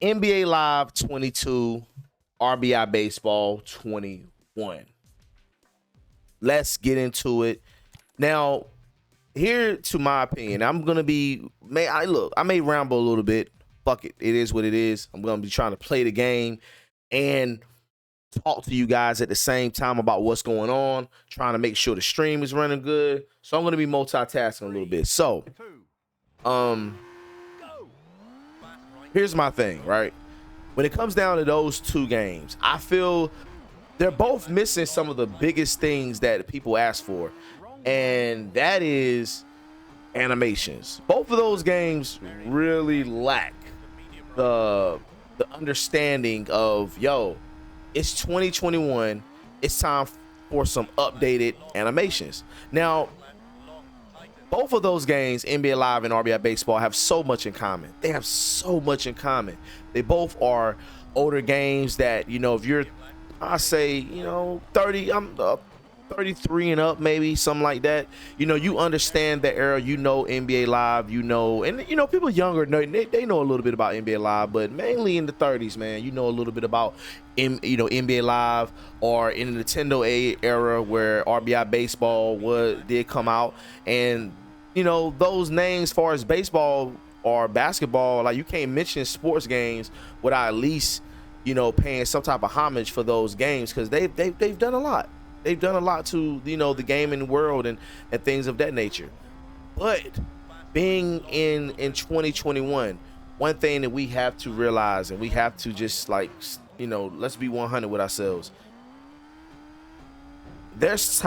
NBA Live 22, RBI Baseball 21. Let's get into it. Now, here to my opinion, I'm gonna be I may ramble a little bit. Fuck it. It is what it is. I'm gonna be trying to play the game and talk to you guys at the same time about what's going on, trying to make sure the stream is running good. So I'm gonna be multitasking a little bit. So here's my thing, right? When it comes down to those two games, I feel they're both missing some of the biggest things that people ask for, and that is animations. Both of those games really lack the understanding of, yo, it's 2021, it's time for some updated animations. Now, both of those games, NBA Live and RBI Baseball, have so much in common. They have so much in common. They both are older games that, if you're, I say, 30, I'm 33 and up, maybe something like that. You understand the era. NBA Live. And people younger they know a little bit about NBA Live, but mainly in the 30s, man. A little bit about NBA Live, or in the Nintendo era where RBI Baseball did come out, and those names, as far as baseball or basketball, like, you can't mention sports games without at least paying some type of homage for those games, because they've done a lot. They've done a lot to the gaming world and things of that nature. But being in 2021, one thing that we have to realize, and we have to just let's be 100 with ourselves. There's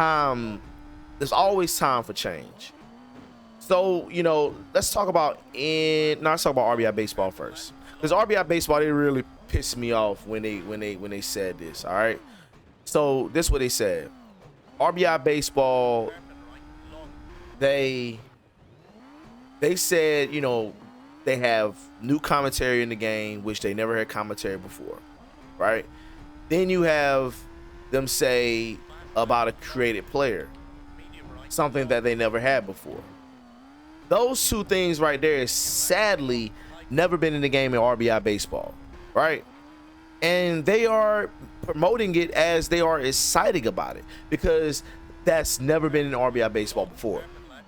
always time for change. So let's talk about RBI Baseball first, because RBI Baseball, they really pissed me off when they said this. All right. So this is what they said. RBI Baseball, they said, they have new commentary in the game, which they never had commentary before, right? Then you have them say about a created player, something that they never had before. Those two things right there is sadly never been in the game in RBI Baseball, right? And they are promoting it as they are excited about it, because that's never been in RBI Baseball before.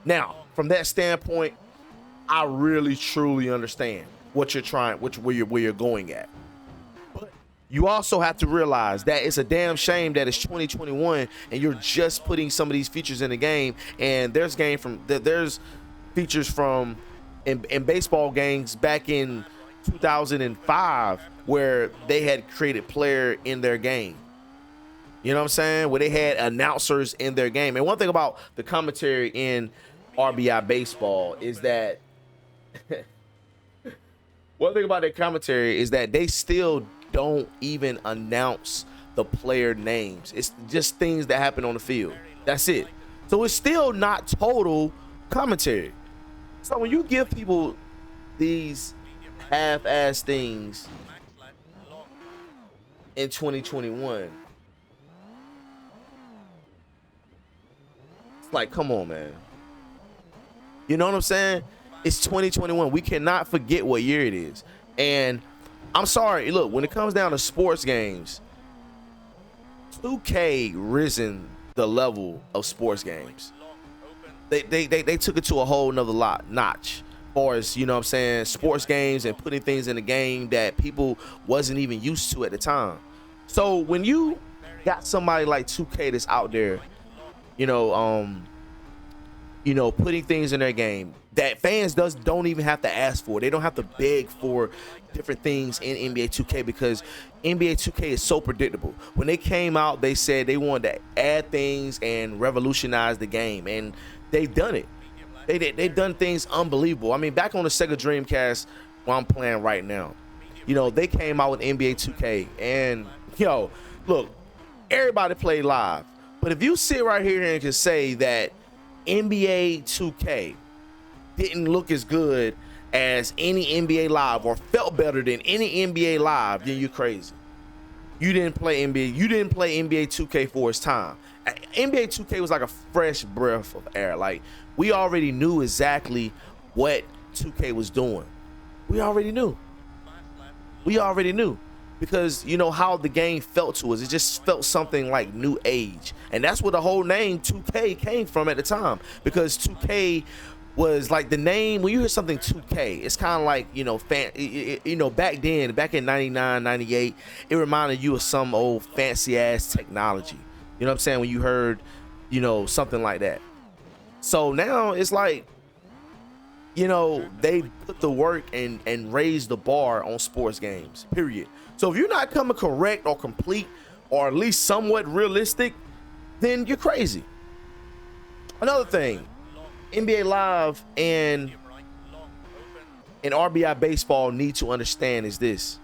Now, from that standpoint, I really truly understand what you're trying, where you're going at. But you also have to realize that it's a damn shame that it's 2021 and you're just putting some of these features in the game, and there's features from in baseball games back in 2005 where they had created player in their game. You know what I'm saying? Where they had announcers in their game. And one thing about the commentary in RBI Baseball is that they still don't even announce the player names. It's just things that happen on the field. That's it. So it's still not total commentary. So when you give people these half-ass things in 2021, it's like, come on, man. You know what I'm saying? It's 2021. We cannot forget what year it is. And I'm sorry, look, when it comes down to sports games, 2K risen the level of sports games. They took it to a whole nother notch. Far as, what I'm saying, sports games and putting things in the game that people wasn't even used to at the time. So when you got somebody like 2K that's out there, putting things in their game that fans don't even have to ask for. They don't have to beg for different things in NBA 2K, because NBA 2K is so predictable. When they came out, they said they wanted to add things and revolutionize the game, and they've done it. They've done things unbelievable. I mean, back on the Sega Dreamcast, where I'm playing right now, they came out with NBA 2K, and look, everybody played live. But if you sit right here and can say that NBA 2K didn't look as good as any NBA Live, or felt better than any NBA Live, then you're crazy. You didn't play NBA 2K for its time. NBA 2K was like a fresh breath of air. Like, we already knew exactly what 2K was doing. We already knew. We already knew, because you know how the game felt to us. It just felt something like new age, and that's where the whole name 2K came from at the time, because 2K was like the name. When you hear something 2K, it's kind of like, you know, back then, back in 99, 98, it reminded you of some old fancy ass technology. You know what I'm saying? When you heard, you know, something like that. So now it's like, you know, they put the work and raised the bar on sports games, period. So if you're not coming correct or complete or at least somewhat realistic, then you're crazy. Another thing, NBA Live and R.B.I. baseball need to understand is this.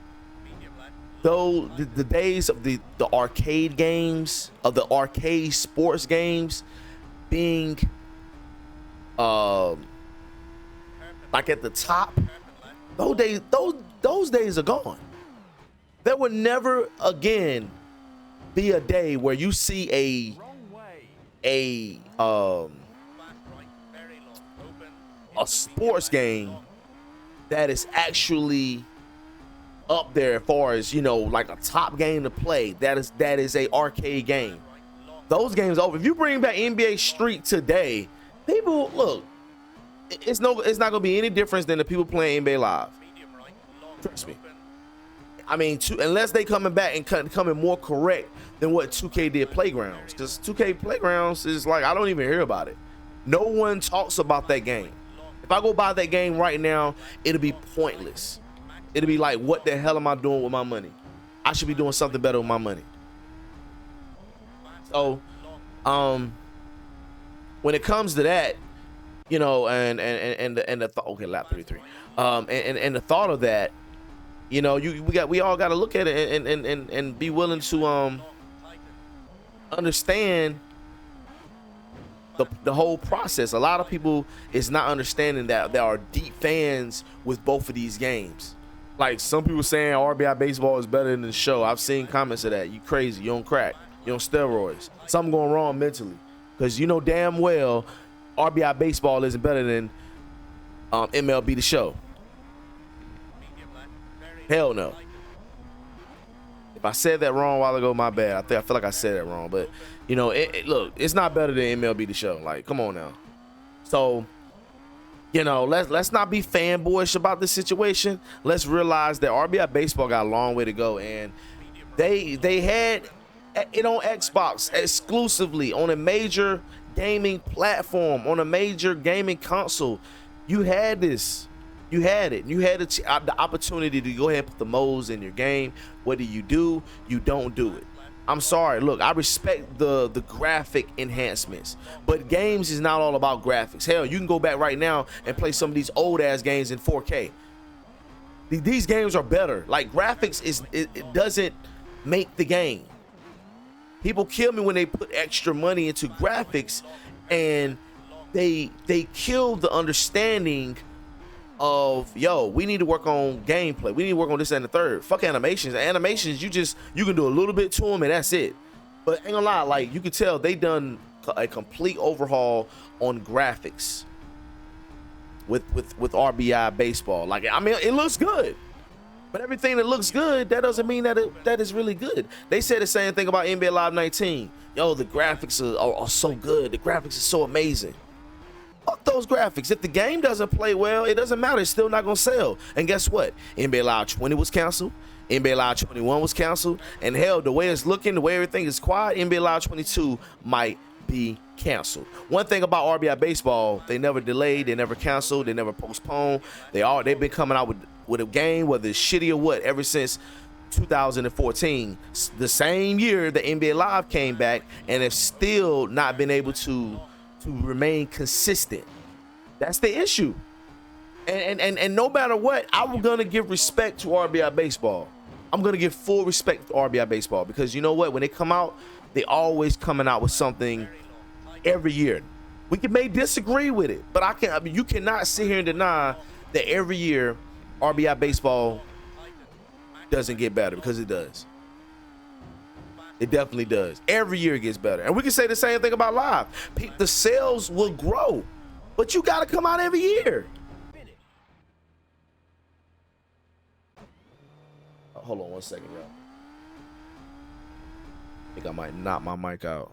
Though the days of the arcade games, of the arcade sports games being like at the top, those days are gone. There will never again be a day where you see a sports game that is actually up there as far as, you know, like a top game to play. That is a arcade game. Those games over. If you bring back NBA Street today, people look. It's not gonna be any difference than the people playing NBA Live. Trust me. I mean, unless they coming back and coming more correct than what 2K did Playgrounds, because 2K Playgrounds is like, I don't even hear about it. No one talks about that game. If I go buy that game right now, it'll be pointless. It'll be like, what the hell am I doing with my money? I should be doing something better with my money. So, when it comes to that, you know, and the okay, lap 33, and the thought of that, you know, we all got to look at it and be willing to understand the whole process. A lot of people is not understanding that there are deep fans with both of these games. Like some people saying R.B.I. baseball is better than the show. I've seen comments of that. You crazy? You on crack? You on steroids? Something going wrong mentally, because you know damn well R.B.I. baseball isn't better than MLB the show. Hell no. If I said that wrong a while ago, my bad. I feel like I said it wrong, but you know, look, it's not better than MLB the show. Like, come on now. So, you know, let's not be fanboyish about this situation. Let's realize that R.B.I. baseball got a long way to go, and they had it on Xbox exclusively, on a major gaming platform, on a major gaming console. You had this. You had it. You had the opportunity to go ahead and put the modes in your game. What do? You don't do it. I'm sorry. Look, I respect the graphic enhancements, but games is not all about graphics. Hell, you can go back right now and play some of these old ass games in 4K. These games are better. Like, graphics it doesn't make the game. People kill me when they put extra money into graphics and they kill the understanding of, yo, we need to work on gameplay. We need to work on this and the third. Fuck animations. Animations, you can do a little bit to them and that's it. But ain't gonna lie, like, you can tell they done a complete overhaul on graphics with R.B.I. baseball. Like, I mean, it looks good. But everything that looks good, that doesn't mean that is really good. They said the same thing about NBA Live 19. Yo, the graphics are so good. The graphics are so amazing. Fuck those graphics. If the game doesn't play well, it doesn't matter. It's still not going to sell. And guess what? NBA Live 20 was canceled. NBA Live 21 was canceled. And hell, the way it's looking, the way everything is quiet, NBA Live 22 might be canceled. One thing about R.B.I. baseball, they never delayed, they never canceled, they never postponed. They've been coming out with a game, whether it's shitty or what, ever since 2014, the same year the NBA Live came back, and have still not been able to remain consistent. That's the issue. And no matter what, I'm gonna give respect to R.B.I. baseball. I'm gonna give full respect to R.B.I. baseball, because you know what? When they come out, they always coming out with something every year. We may disagree with it, but you cannot sit here and deny that every year R.B.I. baseball doesn't get better, because it does. It definitely does. Every year it gets better. And we can say the same thing about Live. The sales will grow, but you got to come out every year. Hold on 1 second, y'all. I think I might knock my mic out.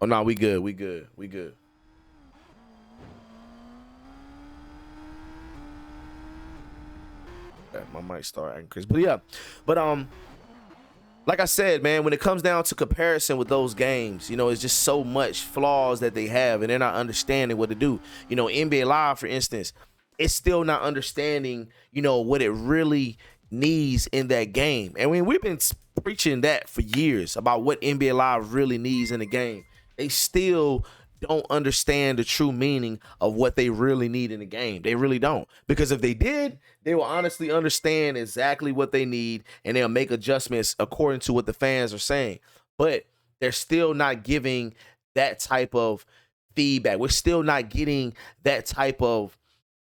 Oh no, we good. We good. We good. Okay, my mic start acting crazy. But yeah. But like I said, man, when it comes down to comparison with those games, you know, it's just so much flaws that they have, and they're not understanding what to do. You know, NBA Live, for instance, it's still not understanding, you know, what it really needs in that game. And we've been preaching that for years about what NBA Live really needs in the game. They still don't understand the true meaning of what they really need in the game. They really don't. Because if they did, they will honestly understand exactly what they need, and they'll make adjustments according to what the fans are saying. But they're still not giving that type of feedback. We're still not getting that type of,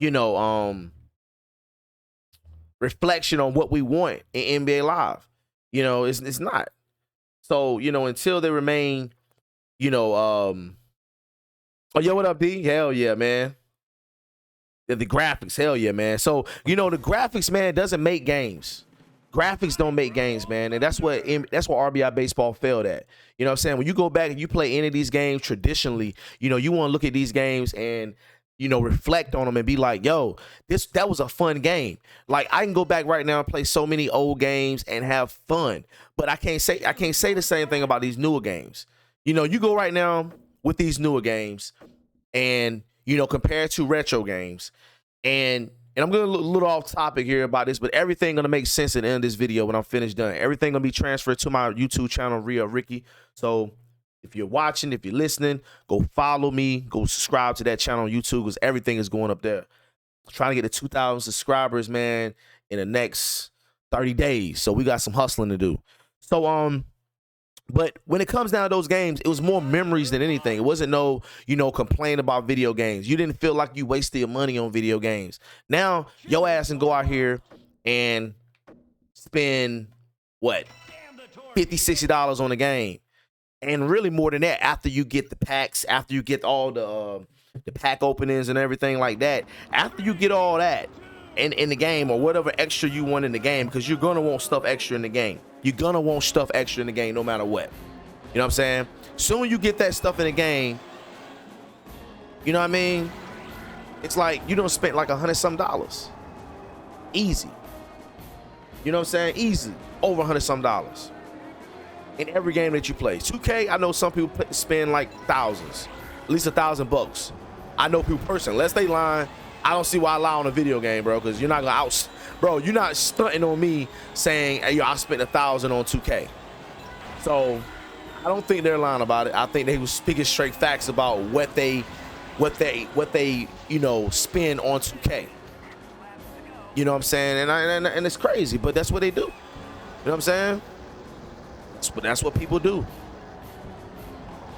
you know, reflection on what we want in NBA Live. You know, it's not. So, you know, until they remain, you know, oh, yo, what up, D? Hell yeah, man. The graphics, hell yeah, man. So, you know, the graphics, man, doesn't make games. Graphics don't make games, man. And that's what R.B.I. baseball failed at. You know what I'm saying? When you go back and you play any of these games traditionally, you know, you want to look at these games and, you know, reflect on them and be like, yo, that was a fun game. Like, I can go back right now and play so many old games and have fun. But I can't say the same thing about these newer games. You know, you go right now with these newer games and, you know, compared to retro games, and I'm going to look a little off topic here about this, but everything going to make sense at the end of this video when I'm finished done. Everything going to be transferred to my YouTube channel, Real Ricky. So if you're watching, if you're listening, go follow me, go subscribe to that channel on YouTube, because everything is going up there. I'm trying to get to 2,000 subscribers, man, in the next 30 days. So we got some hustling to do. So, but when it comes down to those games, it was more memories than anything. It wasn't no, you know, complain about video games. You didn't feel like you wasted your money on video games. Now, your ass can go out here and spend, what, $50, $60 on a game. And really more than that, after you get the packs, after you get all the pack openings and everything like that, after you get all that in the game, or whatever extra you want in the game, because you're going to want stuff extra in the game. You're going to want stuff extra in the game no matter what. You know what I'm saying? Soon you get that stuff in the game, you know what I mean? It's like you don't spend like $100-some. Easy. You know what I'm saying? Easy. Over $100-some in every game that you play. 2K, I know some people spend like thousands, at least $1,000. I know people personally, unless they lying, I don't see why I lie on a video game, bro, because you're not gonna bro, you're not stunting on me saying, hey, yo, I spent $1,000 on 2K. So I don't think they're lying about it. I think they was speaking straight facts about what they, you know, spend on 2K. You know what I'm saying? And it's crazy, but that's what they do. You know what I'm saying? That's what people do.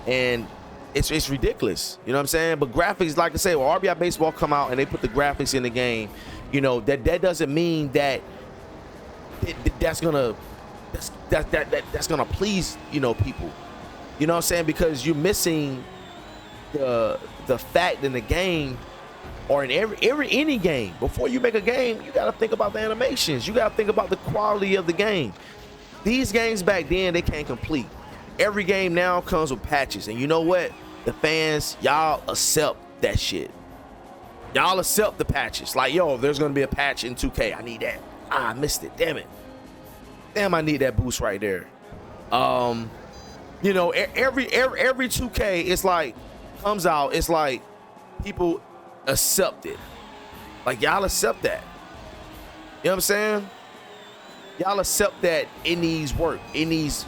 And it's ridiculous. You know what I'm saying? But graphics, like I say, when R.B.I. baseball come out and they put the graphics in the game, you know, that doesn't mean that that's gonna please, you know, people. You know what I'm saying? Because you're missing the fact in the game, or in any game. Before you make a game, you gotta think about the animations. You gotta think about the quality of the game. These games back then, they can't complete. Every game now comes with patches, and you know what? The fans, y'all accept that shit. Y'all accept the patches. Like, yo, if there's gonna be a patch in 2K, I need that. I missed it. Damn it. Damn, I need that boost right there. You know, every 2K, it's like comes out. It's like people accept it. Like, y'all accept that. You know what I'm saying? Y'all accept that it needs work, it needs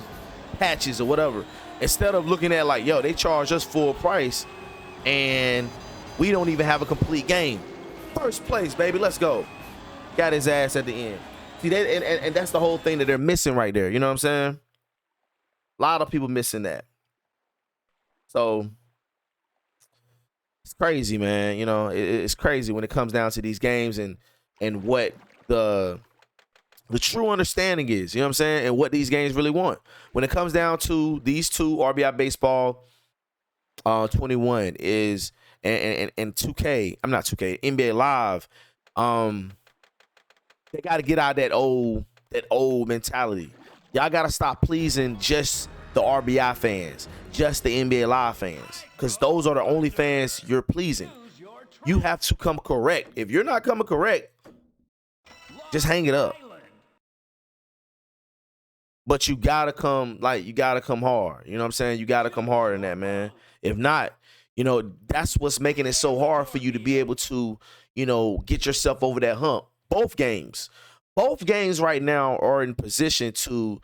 patches or whatever, instead of looking at like, yo, they charge us full price and we don't even have a complete game. First place, baby, let's go. Got his ass at the end. See, and that's the whole thing that they're missing right there. You know what I'm saying? A lot of people missing that. So it's crazy, man. You know, it's crazy when it comes down to these games and what the true understanding is, you know what I'm saying, and what these games really want. When it comes down to these two, R.B.I. baseball 21 is and 2K, I'm not 2K, NBA Live, They got to get out of that old mentality. Y'all got to stop pleasing just the R.B.I. fans, just the NBA Live fans, because those are the only fans you're pleasing. You have to come correct. If you're not coming correct, just hang it up. But you gotta come, you gotta come hard. You know what I'm saying? You gotta come hard in that, man. If not, that's what's making it so hard for you to be able to, get yourself over that hump. Both games right now are in position to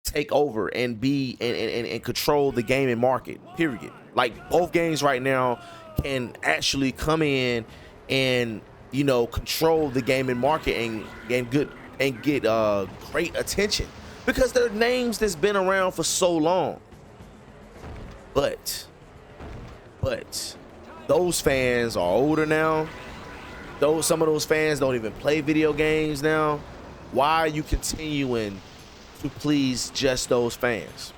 take over and be and control the gaming market, period. Like, both games right now can actually come in and control the gaming market and get great attention, because they're names that's been around for so long. But those fans are older now. Some of those fans don't even play video games now. Why are you continuing to please just those fans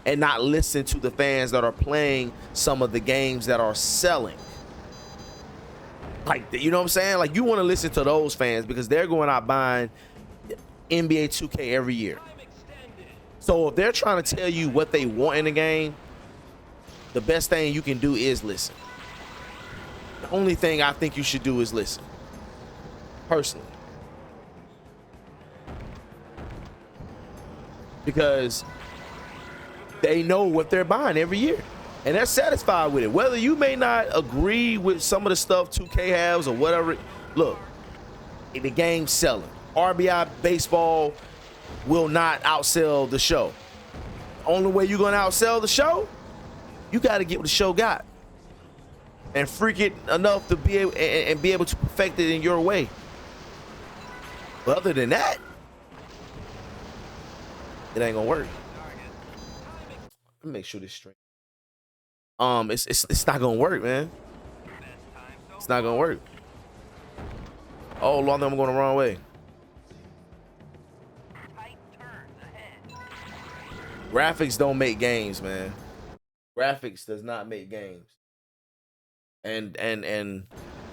and not listen to the fans that are playing some of the games that are selling? Like, you know what I'm saying? Like, you want to listen to those fans because they're going out buying NBA 2K every year. So if they're trying to tell you what they want in the game, the best thing you can do is listen. The only thing I think you should do is listen, personally. Because they know what they're buying every year, and they're satisfied with it. Whether you may not agree with some of the stuff 2K has or whatever, look, the game's selling. R.B.I. baseball will not outsell the show. The only way you're going to outsell the show, you got to get what the show got and freak it enough to be able and be able to perfect it in your way. But other than that, it ain't gonna work. Let me make sure this string. It's not gonna work, man. It's not gonna work. Oh, Lord, I'm going the wrong way. Graphics don't make games, man. Graphics does not make games. And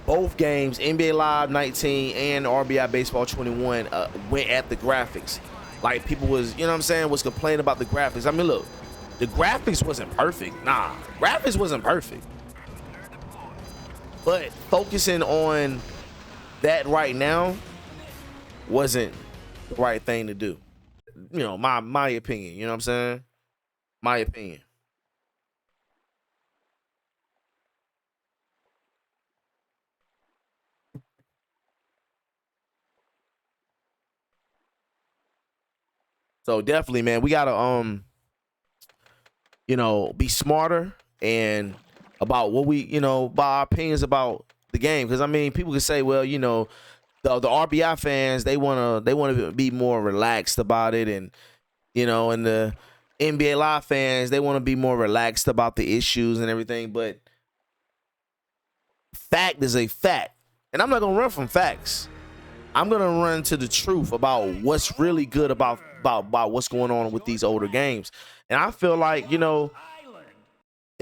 both games, NBA Live 19 and R.B.I. Baseball 21, went at the graphics. Like, people was, you know what I'm saying, was complaining about the graphics. I mean, look, the graphics wasn't perfect. Nah, graphics wasn't perfect. But focusing on that right now wasn't the right thing to do. My opinion, you know what I'm saying? My opinion. So definitely, man, we gotta be smarter and about what we, about our opinions about the game. Because I mean, people can say, well, the R.B.I. fans, they wanna be more relaxed about it, and and the NBA Live fans, they want to be more relaxed about the issues and everything. But fact is a fact, and I'm not gonna run from facts. I'm gonna run to the truth about what's really good about what's going on with these older games. And I feel like, if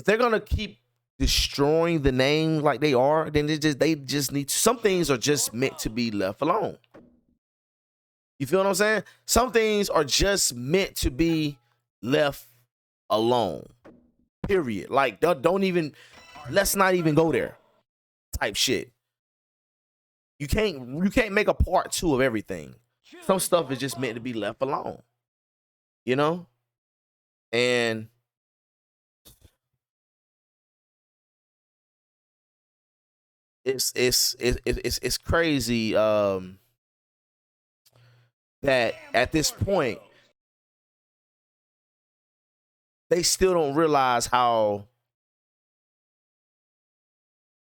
they're gonna keep destroying the name like they are, then they just need to, some things are just meant to be left alone. You feel what I'm saying? Some things are just meant to be left alone. Period. Like, don't even, let's not even go there type shit. You can't make a part 2 of everything. Some stuff is just meant to be left alone. And it's crazy that at this point they still don't realize how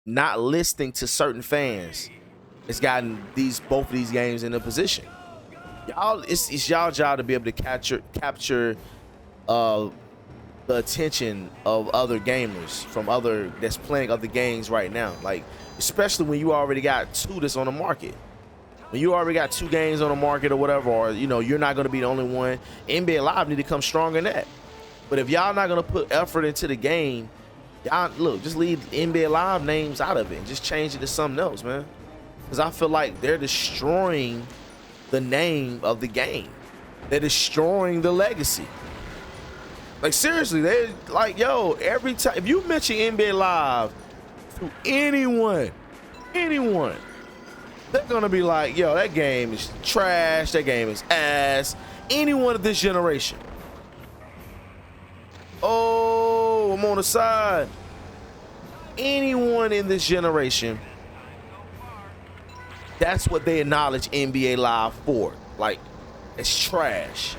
not listening to certain fans has gotten both of these games in a position. Y'all, it's y'all job to be able to capture the attention of other gamers that's playing other games right now. Like, especially when you already got 2 that's on the market. When you already got 2 games on the market or whatever, or you're not going to be the only one. NBA Live need to come strong in that. But if y'all not going to put effort into the game, y'all just leave NBA Live names out of it and just change it to something else, man. because I feel like they're destroying the name of the game. They're destroying the legacy. Like seriously, they like, yo, every time if you mention NBA Live to anyone, they're gonna be like, yo, that game is trash, that game is ass. Anyone of this generation. Oh, I'm on the side. Anyone in this generation, that's what they acknowledge NBA Live for. Like, it's trash.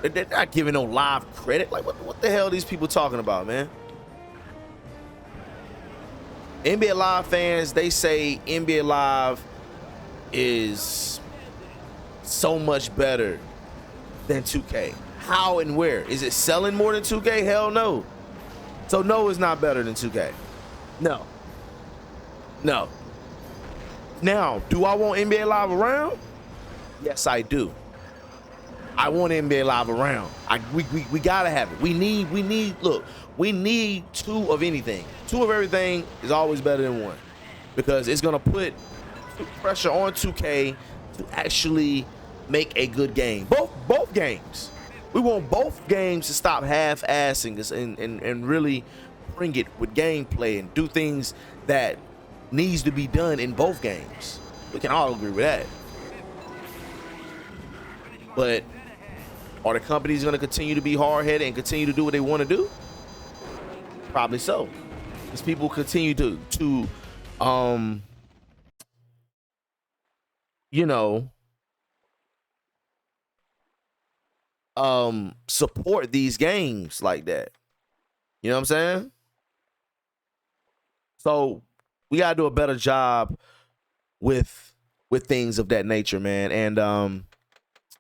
They're not giving no live credit. Like, what the hell are these people talking about, man? NBA Live fans, they say NBA Live is so much better than 2K. How and where? Is it selling more than 2K? Hell no. So no, it's not better than 2K. No. No. Now, do I want NBA Live around? Yes, I do. I want NBA Live around. We gotta have it. We need, look, we need 2 of anything. 2 of everything is always better than 1. Because it's gonna put pressure on 2K to actually make a good game. Both games. We want both games to stop half-assing us and really bring it with gameplay and do things that needs to be done in both games. We can all agree with that. But are the companies going to continue to be hard-headed and continue to do what they want to do? Probably so. Because people continue to you know, support these games like that. You know what I'm saying? So we gotta do a better job with things of that nature, man. And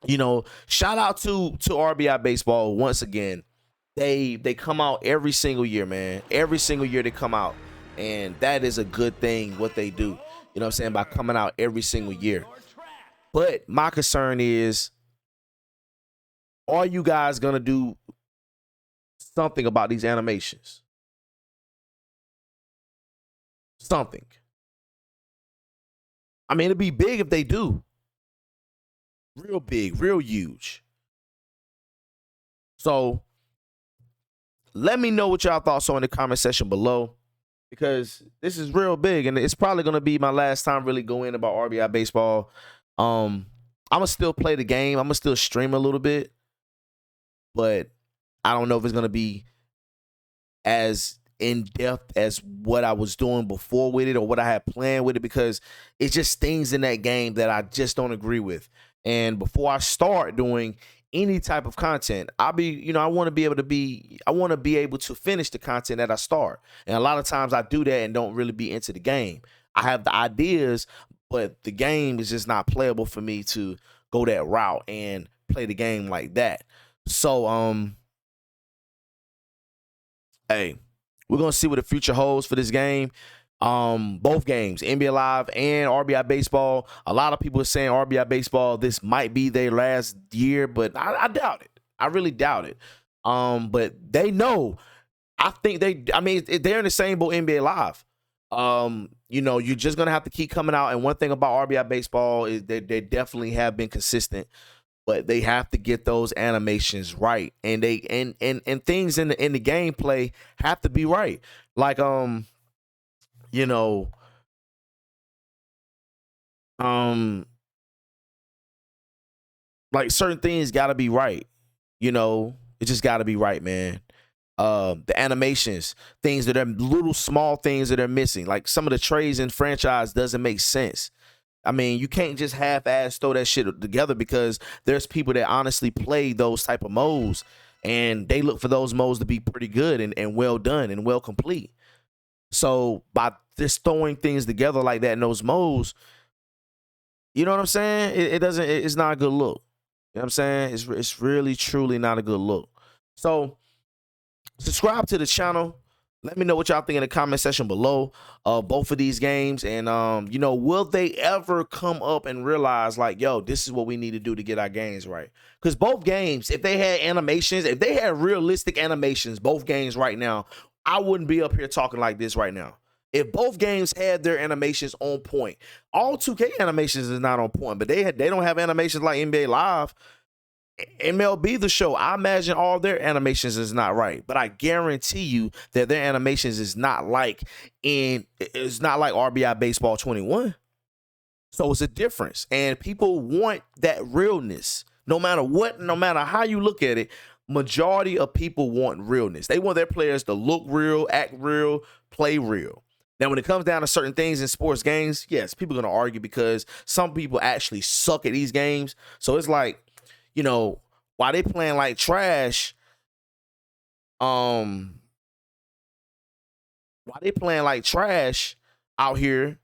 you know, shout out to R.B.I. baseball once again. They come out every single year, man. Every single year they come out, and that is a good thing what they do. You know what I'm saying, by coming out every single year. But my concern is, are you guys gonna do something about these animations? Something. I mean, it'd be big if they do. Real big, real huge. So let me know what y'all thoughts are in the comment section below, because this is real big, and it's probably gonna be my last time really going about R.B.I. baseball. I'm gonna still play the game. I'm gonna still stream a little bit, but I don't know if it's gonna be as in depth as what I was doing before with it or what I had planned with it, because it's just things in that game that I just don't agree with. And before I start doing any type of content, I want to be able to finish the content that I start. And a lot of times I do that and don't really be into the game. I have the ideas, but the game is just not playable for me to go that route and play the game like that. So, hey, we're gonna see what the future holds for this game. Both games, NBA Live and R.B.I. baseball. A lot of people are saying R.B.I. baseball, this might be their last year, but I doubt it. I really doubt it. But they know. I think they're in the same boat NBA Live. You know, you're just gonna have to keep coming out. And one thing about R.B.I. baseball is they definitely have been consistent, but they have to get those animations right, and they and things in the gameplay have to be right. Like you know, like certain things got to be right. You know, it just got to be right, man. The animations, things that are little small things that are missing, like some of the trades in franchise doesn't make sense. I mean, you can't just half-ass throw that shit together, because there's people that honestly play those type of modes, and they look for those modes to be pretty good and well done and well complete. So by just throwing things together like that in those modes, you know what I'm saying? It's not a good look. You know what I'm saying? It's really, truly not a good look. So subscribe to the channel. Let me know what y'all think in the comment section below of both of these games. And, you know, will they ever come up and realize, like, yo, this is what we need to do to get our games right? Because both games, if they had animations, if they had realistic animations, both games right now, I wouldn't be up here talking like this right now. If both games had their animations on point, all 2K animations is not on point, but they don't have animations like NBA Live. MLB The Show, I imagine all their animations is not right, but I guarantee you that their animations is not like it's not like R.B.I. Baseball 21. So it's a difference, and people want that realness. No matter what, no matter how you look at it, majority of people want realness. They want their players to look real, act real, play real. Now, when it comes down to certain things in sports games, yes, people are going to argue because some people actually suck at these games. So it's like, you know, while they playing like trash, while they playing like trash out here,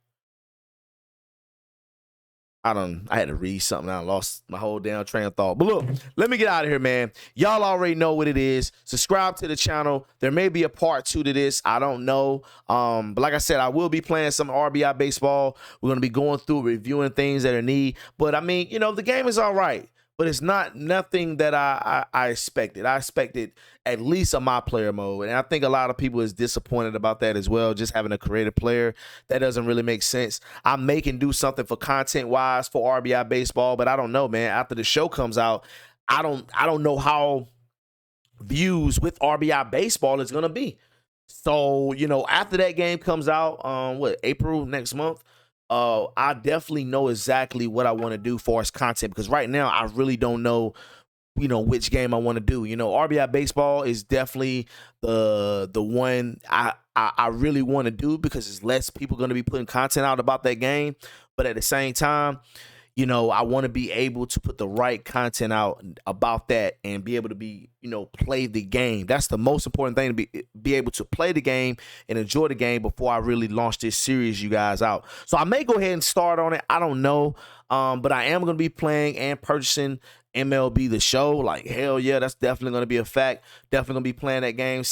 I had to read something. I lost my whole damn train of thought. But look, let me get out of here, man. Y'all already know what it is. Subscribe to the channel. There may be a part 2 to this. I don't know. But like I said, I will be playing some R.B.I. baseball. We're going to be going through, reviewing things that are need. But I mean, you know, the game is all right. But it's not nothing that I expected. I expected at least a my player mode. And I think a lot of people is disappointed about that as well. Just having a creative player, that doesn't really make sense. I may can do something for content wise for R.B.I. baseball, but I don't know, man. After the show comes out, I don't know how views with R.B.I. baseball is gonna be. So, you know, after that game comes out, April next month, I definitely know exactly what I want to do for as content, because right now I really don't know, you know, which game I want to do. You know, R.B.I. baseball is definitely the one I really want to do, because there's less people going to be putting content out about that game. But at the same time, you know, I want to be able to put the right content out about that and be able to be, you know, play the game. That's the most important thing, to be able to play the game and enjoy the game before I really launch this series you guys out. So I may go ahead and start on it. I don't know. But I am going to be playing and purchasing MLB The Show. Like, hell yeah, that's definitely going to be a fact. Definitely going to be playing that game,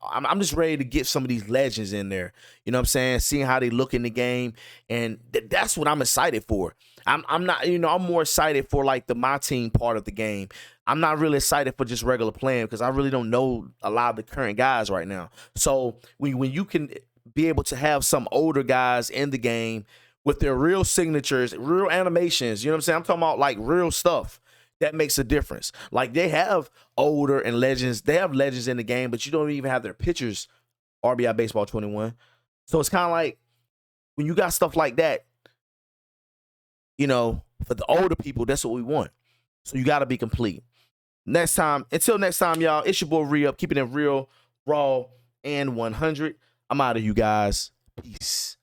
I'm just ready to get some of these legends in there. You know what I'm saying? Seeing how they look in the game. And that's what I'm excited for. I'm not, you know, I'm more excited for like my team part of the game. I'm not really excited for just regular playing, because I really don't know a lot of the current guys right now. So when you can be able to have some older guys in the game with their real signatures, real animations, you know what I'm saying? I'm talking about like real stuff. That makes a difference. Like, they have older and legends. They have legends in the game, but you don't even have their pictures, R.B.I. Baseball 21. So it's kind of like, when you got stuff like that, you know, for the older people, that's what we want. So you got to be complete. Until next time, y'all, it's your boy Re-Up, keeping it real, raw, and 100. I'm out of you guys. Peace.